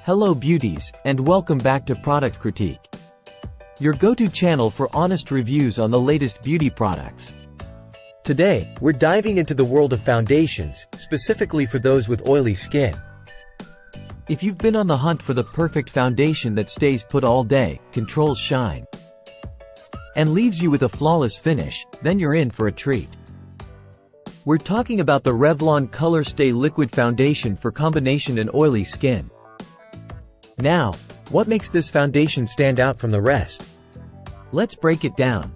Hello beauties, and welcome back to Product Critique, your go-to channel for honest reviews on the latest beauty products. Today, we're diving into the world of foundations, specifically for those with oily skin. If you've been on the hunt for the perfect foundation that stays put all day, controls shine, and leaves you with a flawless finish, then you're in for a treat. We're talking about the Revlon Color Stay Liquid Foundation for combination and oily skin. Now, what makes this foundation stand out from the rest? Let's break it down.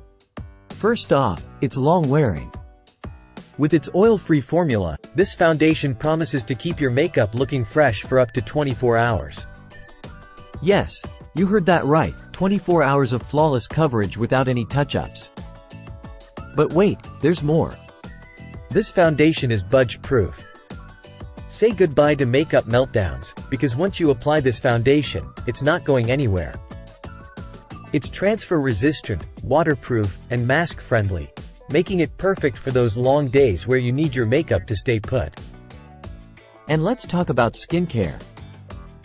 First off, it's long-wearing. With its oil-free formula, this foundation promises to keep your makeup looking fresh for up to 24 hours. Yes, you heard that right, 24 hours of flawless coverage without any touch-ups. But wait, there's more. This foundation is budge-proof. Say goodbye to makeup meltdowns, because once you apply this foundation, it's not going anywhere. It's transfer-resistant, waterproof, and mask-friendly, making it perfect for those long days where you need your makeup to stay put. And let's talk about skincare.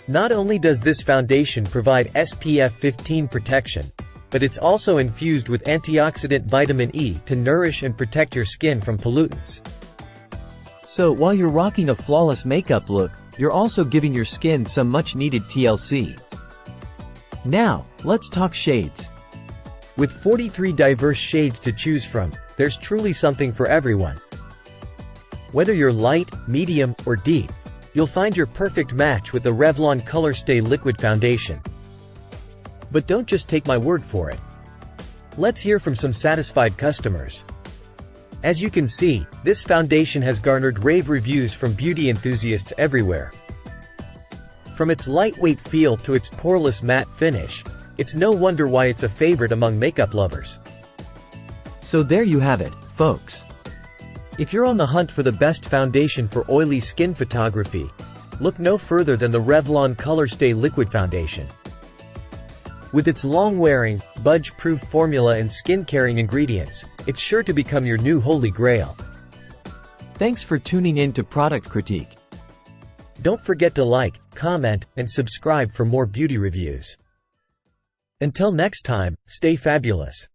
Not only does this foundation provide SPF 15 protection, but it's also infused with antioxidant vitamin E to nourish and protect your skin from pollutants. So while you're rocking a flawless makeup look, you're also giving your skin some much-needed TLC. Now, let's talk shades. With 43 diverse shades to choose from, there's truly something for everyone. Whether you're light, medium, or deep, you'll find your perfect match with the Revlon Color Stay Liquid Foundation. But don't just take my word for it. Let's hear from some satisfied customers. As you can see, this foundation has garnered rave reviews from beauty enthusiasts everywhere. From its lightweight feel to its poreless matte finish, it's no wonder why it's a favorite among makeup lovers. So there you have it, folks. If you're on the hunt for the best foundation for oily skin photography, look no further than the Revlon Color Stay Liquid Foundation. With its long-wearing, budge-proof formula and skin-caring ingredients, it's sure to become your new holy grail. Thanks for tuning in to Product Critique. Don't forget to like, comment, and subscribe for more beauty reviews. Until next time, stay fabulous.